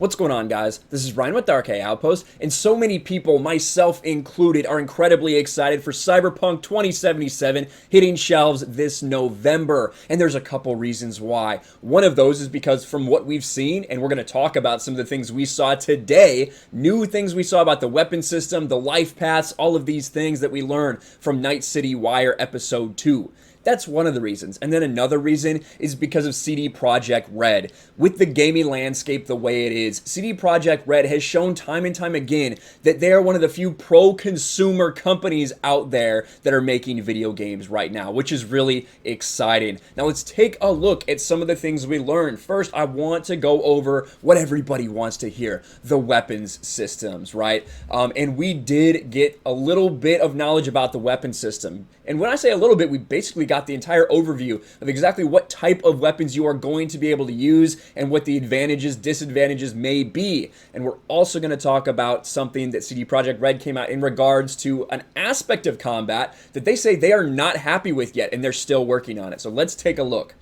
What's going on, guys? This is Ryan with Dark Outpost, and so many people, myself included, are incredibly excited for Cyberpunk 2077 hitting shelves this November, and there's a couple reasons why. One of those is because from what we've seen, and we're going to talk about some of the things we saw today, new things we saw about the weapon system, the life paths, all of these things that we learned from Night City Wire Episode 2. That's one of the reasons. And then another reason is because of CD Projekt Red. With the gaming landscape the way it is, CD Projekt Red has shown time and time again that they are one of the few pro-consumer companies out there that are making video games right now, which is really exciting. Now let's take a look at some of the things we learned. First, I want to go over what everybody wants to hear, the weapons systems, right? And we did get a little bit of knowledge about the weapon system. And when I say a little bit, we basically got the entire overview of exactly what type of weapons you are going to be able to use and what the advantages, disadvantages may be. And we're also going to talk about something that CD Projekt Red came out in regards to an aspect of combat that they say they are not happy with yet, and they're still working on it. So let's take a look.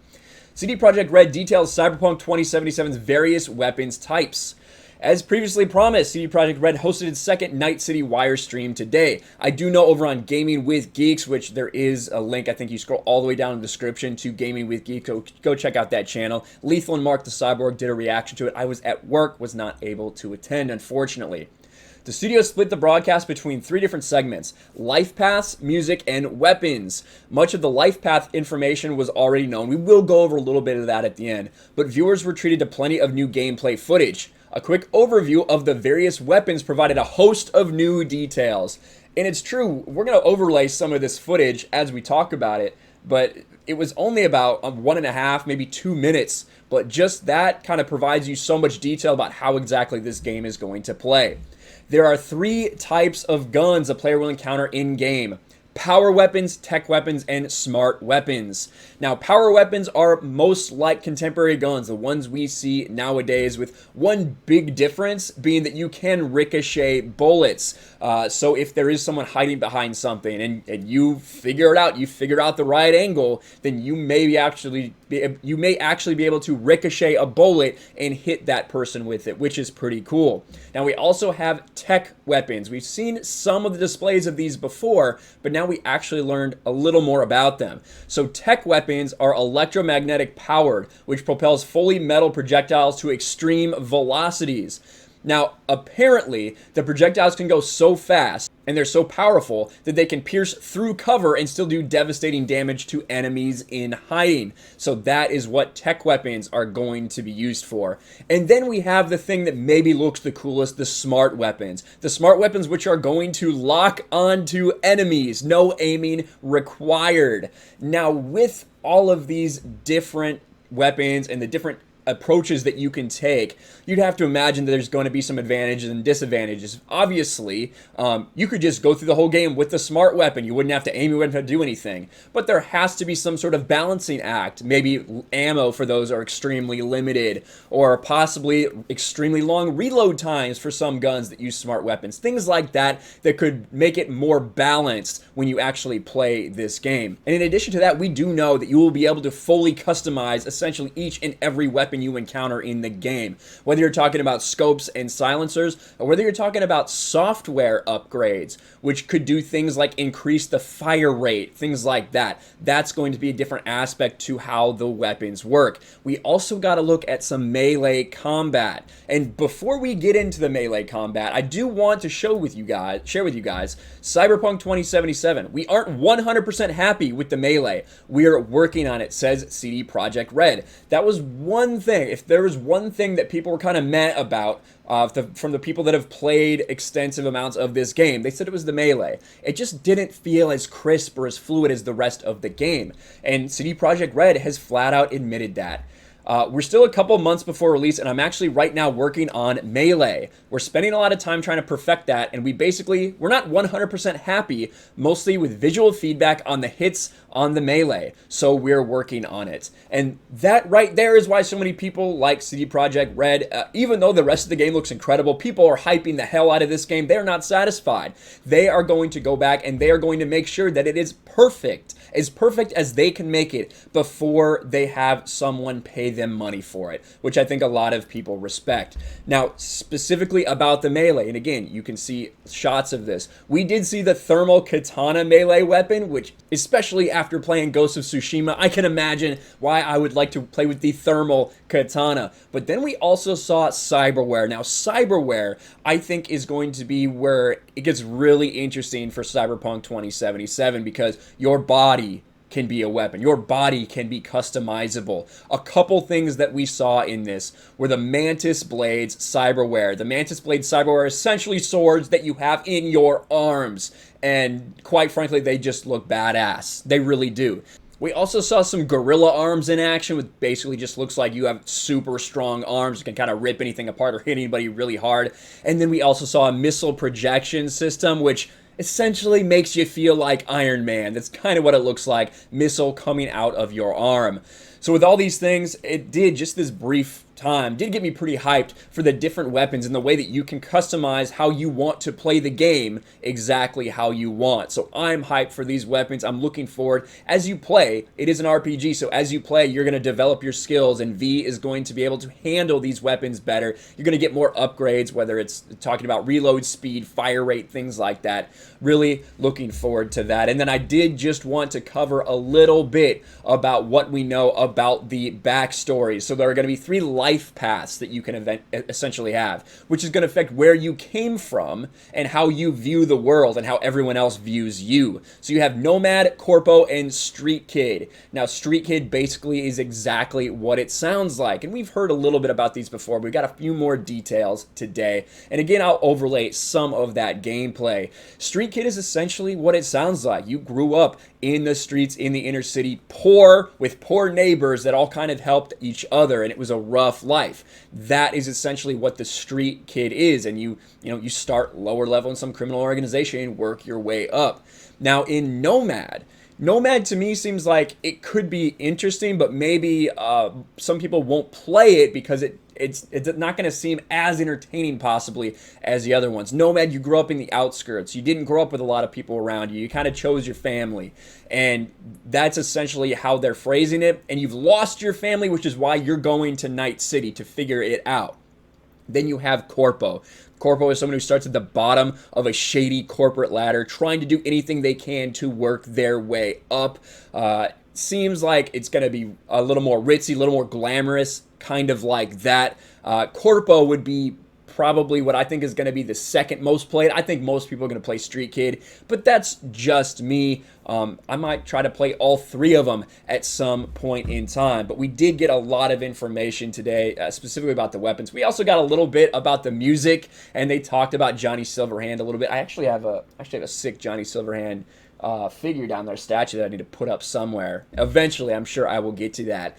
CD Projekt Red details Cyberpunk 2077's various weapons types. As previously promised, CD Projekt Red hosted its second Night City Wire stream today. I do know over on Gaming with Geeks, which there is a link, I think you scroll all the way down in the description to Gaming with Geeks, go check out that channel. Lethal and Mark the Cyborg did a reaction to it. I was at work, was not able to attend, unfortunately. The studio split the broadcast between three different segments: life paths, music, and weapons. Much of the life path information was already known. We will go over a little bit of that at the end, but viewers were treated to plenty of new gameplay footage. A quick overview of the various weapons provided a host of new details. And it's true, we're going to overlay some of this footage as we talk about it, but it was only about 1.5, maybe 2 minutes, but just that kind of provides you so much detail about how exactly this game is going to play. There are three types of guns a player will encounter in-game: power weapons, tech weapons, and smart weapons. Now, power weapons are most like contemporary guns, the ones we see nowadays, with one big difference being that you can ricochet bullets. So if there is someone hiding behind something and you figure it out, you figure out the right angle, then you may actually be able to ricochet a bullet and hit that person with it, which is pretty cool. Now, we also have tech weapons. We've seen some of the displays of these before, but now we actually learned a little more about them. So tech weapons are electromagnetic powered, which propels fully metal projectiles to extreme velocities. Now, apparently, the projectiles can go so fast and they're so powerful that they can pierce through cover and still do devastating damage to enemies in hiding. So that is what tech weapons are going to be used for. And then we have the thing that maybe looks the coolest, the smart weapons. The smart weapons which are going to lock onto enemies, no aiming required. Now, with all of these different weapons and the different approaches that you can take, you'd have to imagine that there's going to be some advantages and disadvantages. Obviously, you could just go through the whole game with the smart weapon. You wouldn't have to aim, you wouldn't have to do anything. But there has to be some sort of balancing act. Maybe ammo for those are extremely limited, or possibly extremely long reload times for some guns that use smart weapons. Things like that that could make it more balanced when you actually play this game. And in addition to that, we do know that you will be able to fully customize essentially each and every weapon you encounter in the game. Whether you're talking about scopes and silencers, or whether you're talking about software upgrades, which could do things like increase the fire rate, things like that. That's going to be a different aspect to how the weapons work. We also got to look at some melee combat. And before we get into the melee combat, I do want to share with you guys, Cyberpunk 2077. We aren't 100% happy with the melee. We're working on it, says CD Projekt Red. That was one thing. If there was one thing that people were kind of mad about from the people that have played extensive amounts of this game, they said it was the melee. It just didn't feel as crisp or as fluid as the rest of the game. And CD Projekt Red has flat out admitted that. We're still a couple months before release, and I'm actually right now working on Melee. We're spending a lot of time trying to perfect that, and we're not 100% happy, mostly with visual feedback on the hits on the Melee, so we're working on it. And that right there is why so many people like CD Projekt Red. Even though the rest of the game looks incredible, people are hyping the hell out of this game. They're not satisfied. They are going to go back, and they are going to make sure that it is perfect as they can make it before they have someone pay them money for it, which I think a lot of people respect. Now, specifically about the melee, and again, you can see shots of this. We did see the thermal katana melee weapon, which, especially after playing Ghost of Tsushima, I can imagine why I would like to play with the thermal katana. But then we also saw cyberware. Now, cyberware, I think, is going to be where it gets really interesting for Cyberpunk 2077, because your body can be a weapon. Your body can be customizable. A couple things that we saw in this were the Mantis Blades cyberware. The Mantis Blade cyberware are essentially swords that you have in your arms, and quite frankly, they just look badass. They really do. We also saw some gorilla arms in action, which basically just looks like you have super strong arms. You can kind of rip anything apart or hit anybody really hard. And then we also saw a missile projection system, which essentially makes you feel like Iron Man. That's kind of what it looks like, missile coming out of your arm. So with all these things, it did, just this brief time, did get me pretty hyped for the different weapons and the way that you can customize how you want to play the game exactly how you want. So I'm hyped for these weapons. I'm looking forward. As you play, it is an RPG, so as you play, you're going to develop your skills, and V is going to be able to handle these weapons better. You're going to get more upgrades, whether it's talking about reload speed, fire rate, things like that. Really looking forward to that. And then I did just want to cover a little bit about what we know about the backstory. So there are going to be 3 life paths that you can essentially have, which is going to affect where you came from and how you view the world and how everyone else views you. So you have Nomad, Corpo, and Street Kid. Now, Street Kid basically is exactly what it sounds like, and we've heard a little bit about these before, but we got a few more details today. And again, I'll overlay some of that gameplay. Street Kid is essentially what it sounds like. You grew up in the streets, in the inner city, poor, with poor neighbors that all kind of helped each other, and it was a rough life. That is essentially what the Street Kid is, and you start lower level in some criminal organization and work your way up. Now, in Nomad to me seems like it could be interesting, but maybe some people won't play it because it's not going to seem as entertaining possibly as the other ones. Nomad, you grew up in the outskirts. You didn't grow up with a lot of people around you. You kind of chose your family. And that's essentially how they're phrasing it. And you've lost your family, which is why you're going to Night City to figure it out. Then you have Corpo. Corpo is someone who starts at the bottom of a shady corporate ladder, trying to do anything they can to work their way up. Seems like it's going to be a little more ritzy, a little more glamorous, kind of like that. Corpo would be probably what I think is going to be the second most played. I think most people are going to play Street Kid, but that's just me. I might try to play all 3 of them at some point in time, but we did get a lot of information today, specifically about the weapons. We also got a little bit about the music, and they talked about Johnny Silverhand a little bit. I actually have a sick Johnny Silverhand figure down there, statue that I need to put up somewhere. Eventually, I'm sure I will get to that.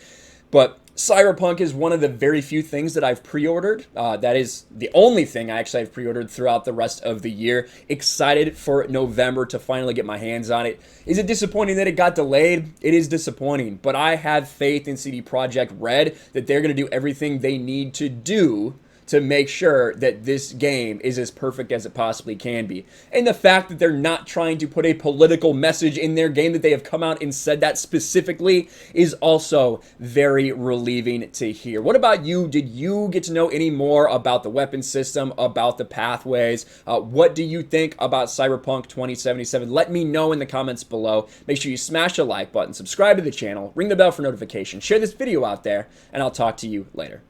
But Cyberpunk is one of the very few things that I've pre-ordered. That is the only thing I actually have pre-ordered throughout the rest of the year. Excited for November to finally get my hands on it. Is it disappointing that it got delayed? It is disappointing, but I have faith in CD Projekt Red that they're going to do everything they need to do to make sure that this game is as perfect as it possibly can be. And the fact that they're not trying to put a political message in their game, that they have come out and said that specifically, is also very relieving to hear. What about you? Did you get to know any more about the weapon system, about the pathways? What do you think about Cyberpunk 2077? Let me know in the comments below. Make sure you smash the like button, subscribe to the channel, ring the bell for notifications, share this video out there, and I'll talk to you later.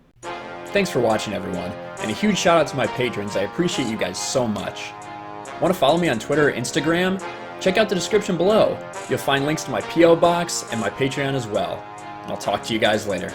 Thanks for watching, everyone, and a huge shout out to my patrons. I appreciate you guys so much. Want to follow me on Twitter or Instagram? Check out the description below. You'll find links to my P.O. box and my Patreon as well. And I'll talk to you guys later.